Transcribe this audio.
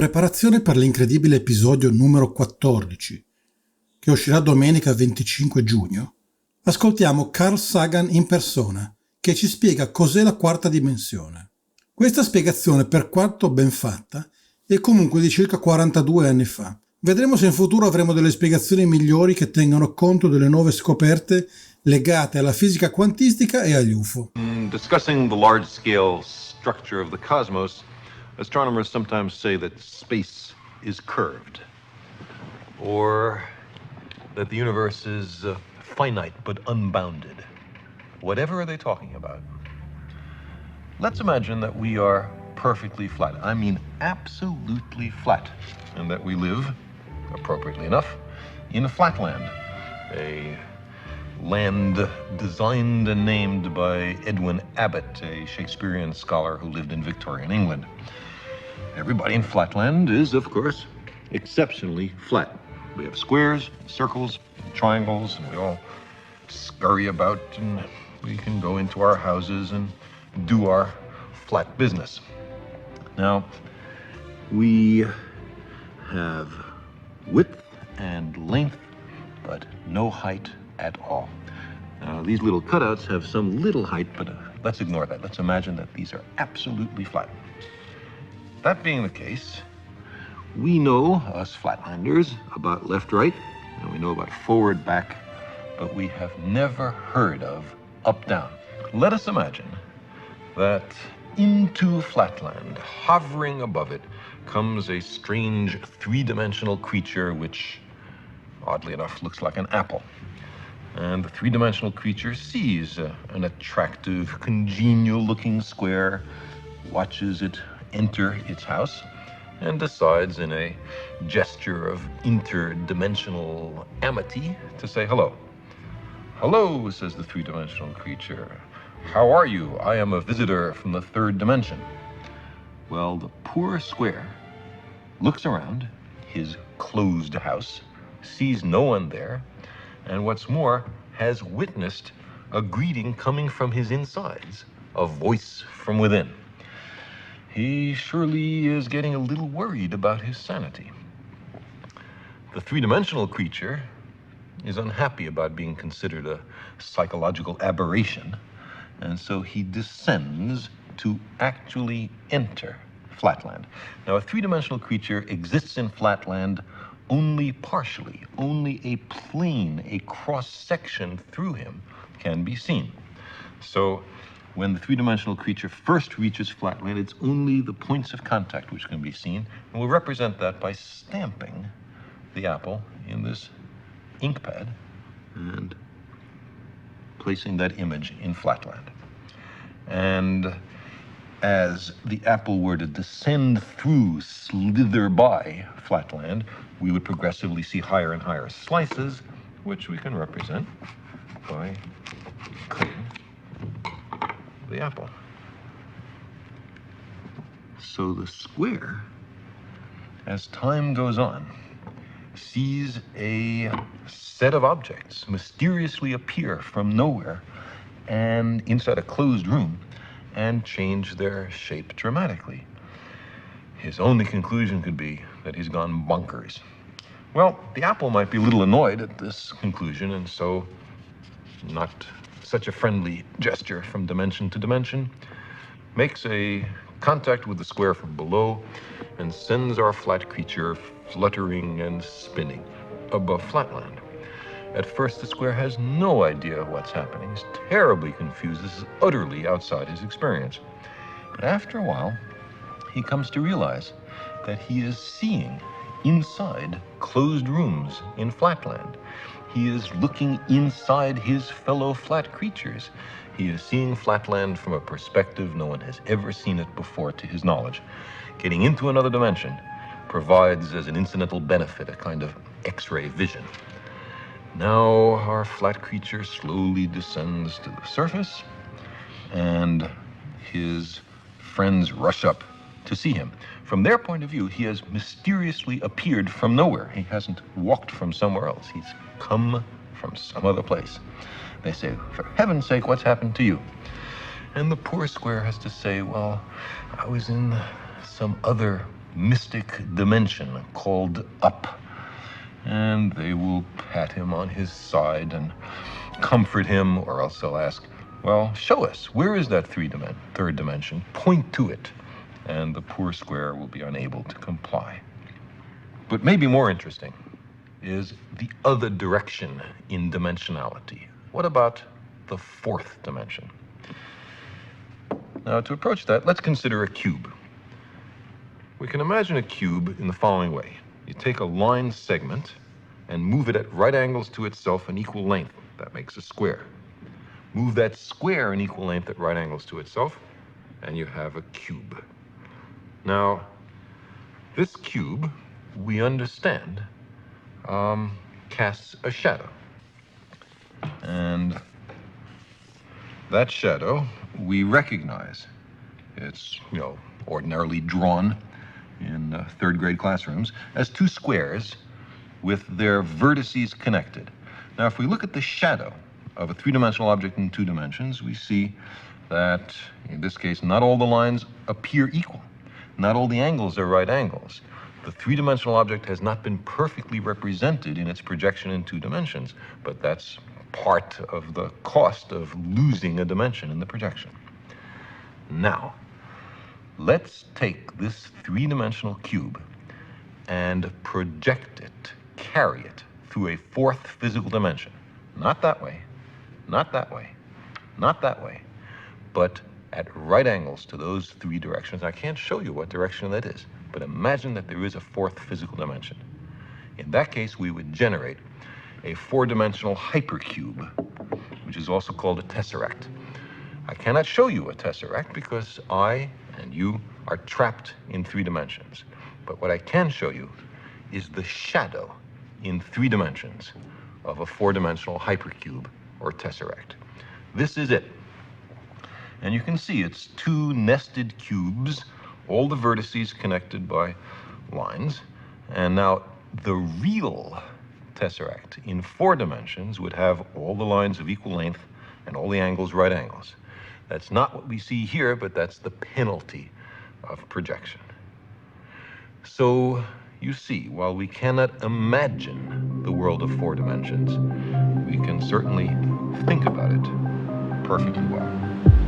preparazione per l'incredibile episodio numero 14, che uscirà domenica 25 giugno, ascoltiamo Carl Sagan in persona, che ci spiega cos'è la quarta dimensione. Questa spiegazione, per quanto ben fatta, è comunque di circa 42 anni fa. Vedremo se in futuro avremo delle spiegazioni migliori che tengano conto delle nuove scoperte legate alla fisica quantistica e agli UFO. Discussing the large-scale structure of the cosmos, astronomers sometimes say that space is curved, or that the universe is finite but unbounded. Whatever are they talking about? Let's imagine that we are perfectly flat. I mean absolutely flat. And that we live, appropriately enough, in a flatland. A land designed and named by Edwin Abbott, a Shakespearean scholar who lived in Victorian England. Everybody in flatland is, of course, exceptionally flat. We have squares, circles, triangles, and we all scurry about, and we can go into our houses and do our flat business. Now, we have width and length, but no height at all. Now, these little cutouts have some little height, but let's ignore that. Let's imagine that these are absolutely flat. That being the case, we know, us flatlanders, about left-right, and we know about forward-back, but we have never heard of up-down. Let us imagine that into flatland, hovering above it, comes a strange three-dimensional creature which, oddly enough, looks like an apple. And the three-dimensional creature sees an attractive, congenial-looking square, watches it enter its house, and decides in a gesture of interdimensional amity to say hello. Hello, says the three-dimensional creature. How are you? I am a visitor from the third dimension. Well, the poor square looks around his closed house, sees no one there, and what's more, has witnessed a greeting coming from his insides, a voice from within. He surely is getting a little worried about his sanity. The three-dimensional creature is unhappy about being considered a psychological aberration, and so he descends to actually enter flatland. Now, a three-dimensional creature exists in flatland only partially. Only a plane, a cross-section through him can be seen. So when the three-dimensional creature first reaches flatland, it's only the points of contact which can be seen, and we'll represent that by stamping the apple in this ink pad and placing that image in flatland. And as the apple were to descend through, slither by flatland, we would progressively see higher and higher slices, which we can represent by cutting the apple. So the square, as time goes on, sees a set of objects mysteriously appear from nowhere and inside a closed room and change their shape dramatically. His only conclusion could be that he's gone bonkers. Well, the apple might be a little annoyed at this conclusion, and so, not such a friendly gesture from dimension to dimension, makes a contact with the square from below and sends our flat creature fluttering and spinning above flatland. At first, the square has no idea what's happening. He's terribly confused. This is utterly outside his experience. But after a while, he comes to realize that he is seeing inside closed rooms in flatland. He is looking inside his fellow flat creatures. He is seeing flatland from a perspective no one has ever seen it before to his knowledge. Getting into another dimension provides as an incidental benefit a kind of X-ray vision. Now our flat creature slowly descends to the surface, and his friends rush up to see him. From their point of view, he has mysteriously appeared from nowhere. He hasn't walked from somewhere else. He's come from some other place. They say, for heaven's sake, what's happened to you? And the poor square has to say, well, I was in some other mystic dimension called up. And they will pat him on his side and comfort him, or else they'll ask, well, show us, where is that third dimension? Point to it. And the poor square will be unable to comply. But maybe more interesting is the other direction in dimensionality. What about the fourth dimension? Now, to approach that, let's consider a cube. We can imagine a cube in the following way. You take a line segment and move it at right angles to itself in equal length. That makes a square. Move that square in equal length at right angles to itself, and you have a cube. Now, this cube, we understand, casts a shadow. And that shadow we recognize. It's, ordinarily drawn in third grade classrooms as two squares with their vertices connected. Now, if we look at the shadow of a three-dimensional object in two dimensions, we see that, in this case, not all the lines appear equal. Not all the angles are right angles. The three-dimensional object has not been perfectly represented in its projection in two dimensions, but that's part of the cost of losing a dimension in the projection. Now, let's take this three-dimensional cube and project it, carry it through a fourth physical dimension. Not that way, not that way, not that way, but at right angles to those three directions. I can't show you what direction that is, but imagine that there is a fourth physical dimension. In that case, we would generate a four-dimensional hypercube, which is also called a tesseract. I cannot show you a tesseract because I and you are trapped in three dimensions. But what I can show you is the shadow in three dimensions of a four-dimensional hypercube or tesseract. This is it. And you can see it's two nested cubes, all the vertices connected by lines. And now the real tesseract in four dimensions would have all the lines of equal length and all the angles right angles. That's not what we see here, but that's the penalty of projection. So you see, while we cannot imagine the world of four dimensions, we can certainly think about it perfectly well.